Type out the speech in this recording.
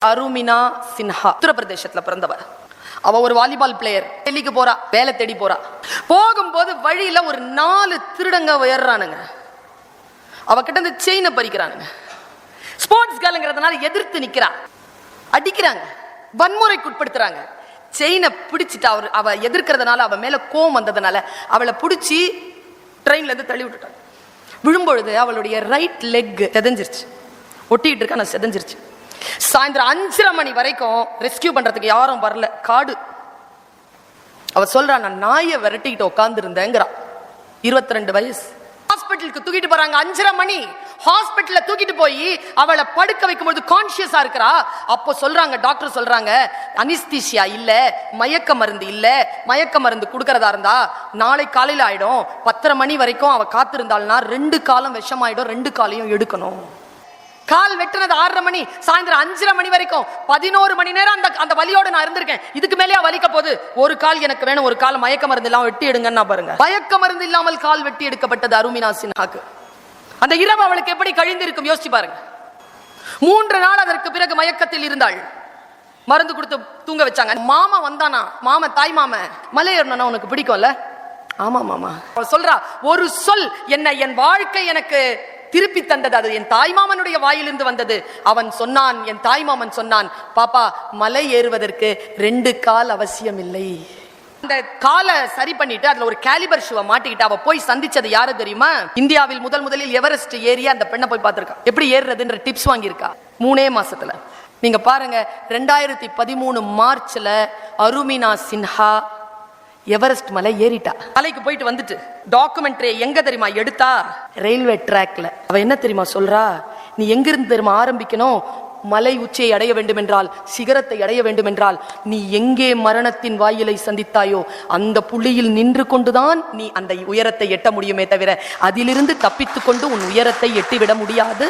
அருமினா சின்ஹா உத்தரப்பிரதேசத்துல பிறந்தவர். அவ ஒரு வாலிபால் பிளேயர். டெல்லிக்கு போறா, வேலை தேடி போறா. போகும்போது வழியில ஒரு 4 திருடங்க உயர்றானுங்க. அவகிட்ட இருந்து செயினை பறிக்கிறானுங்க. ஸ்போர்ட்ஸ் கேர்ள்ங்கிறதுனால எதிர்த்து நிக்கிறா, அடிக்கிறாங்க, வன்முறைக்கு உட்படுத்துறாங்க. செயினை பிடிச்சிட்டு அவ எதிர்க்கிறதுனால அவ மேல கோவம் வந்ததுனால அவளை பிடிச்சி ட்ரெயின்ல இருந்து தள்ளி விட்டுட்டாங்க. விழும்பொழுது அவளுடைய ரைட் லெக் செதஞ்சிருச்சு, ஒட்டிட்டு இருக்கா, நான் செதஞ்சிருச்சு. சாயந்தரம் 5:30 மணி வரைக்கும் ரெஸ்கியூ பண்றதுக்கு யாரும் வரல. காடு. அவ சொல்றா, நான் நாயை விரட்டிக்கிட்டு உட்கார்ந்து இருந்தேங்கிறா. 22 வயசு. ஹாஸ்பிட்டலுக்கு தூக்கிட்டு போறாங்க. 5:30 மணி. ஹாஸ்பிட்டல்ல தூக்கிட்டு போய் அவளை படுக்க வைக்கும்போது கான்சியஸா இருக்கிறா. அப்போ சொல்றாங்க, டாக்டர் சொல்றாங்க, அனிஸ்தீசியா இல்ல, மயக்க மருந்து இல்ல, மயக்க மருந்து கொடுக்கறதா இருந்தா நாளை காலையில ஆயிடும். 10:30 மணி வரைக்கும் அவ காத்திருந்தாள்னா 2 காலம் விஷமாயிடும், 2 காலையும் எடுக்கணும். கால் வெட்டுனது 6:30 மணி, சாயந்தரம் 5:30 மணி வரைக்கும் 11 மணி நேரம் அந்த வலியோட நான் இருந்திருக்கேன். இதுக்கு மேலேயே வலிக்க போகுது. ஒரு கால் எனக்கு வேணும், ஒரு கால் மயக்க மருந்து இல்லாம வெட்டி எடுங்கன்னா பாருங்க. மயக்க மருந்து இல்லாமல் கால் வெட்டி எடுக்கப்பட்டது அருமினா சின்ஹாக்கு. அந்த இரவு அவளுக்கு எப்படி கழிந்திருக்கும் யோசிச்சு பாருங்க. 3 நாள் அதற்கு பிறகு மயக்கத்தில் இருந்தாள். மருந்து கொடுத்து தூங்க வச்சாங்க. மாமா வந்தானா, தாய் மாமா, மலை ஏறணும்னா உனக்கு பிடிக்கும்ல? ஆமா மாமா. அவள் சொல்றா, ஒரு சொல் என்ன, என் வாழ்க்கை எனக்கு திருப்பி தந்தது. அது என் தாய்மாமனுடைய வாயிலிருந்து வந்தது. அவன் சொன்னான், என் தாய்மாமன் சொன்னான், பாப்பா, மலை ஏறுவதற்கு 2 கால் அவசியம் இல்லை. அந்த காலை சரி பண்ணிட்டு அதுல ஒரு கேலிபர் ஷூவை மாட்டிக்கிட்டு அவ போய் சந்திச்சது யாரு தெரியுமா? இந்தியாவில் முதலில் எவரெஸ்ட் ஏறிய அந்த பெண்ணை போய் பார்த்திருக்கா. எப்படி ஏறுறதுன்ற டிப்ஸ் வாங்கியிருக்கா 3 மாசத்துல. நீங்க பாருங்க, 2013 மார்ச்ல அருமினா சின்ஹா எவரெஸ்ட் மலை ஏறிட்டா. மலைக்கு போயிட்டு வந்துட்டு டாக்குமெண்ட்ரி எங்க தெரியுமா எடுத்தா? ரயில்வே ட்ராக்ல. அவ என்ன தெரியுமா சொல்றா? நீ எங்கிருந்து தெரியுமா ஆரம்பிக்கணும்? மலை உச்சியை அடைய வேண்டும் என்றால், சிகரத்தை அடைய வேண்டும் என்றால், நீ எங்கே மரணத்தின் வாயிலை சந்தித்தாயோ அந்த புள்ளியில் நின்று கொண்டுதான் நீ அந்த உயரத்தை எட்ட முடியுமே தவிர அதிலிருந்து தப்பித்துக் கொண்டு உன் உயரத்தை எட்டிவிட முடியாது.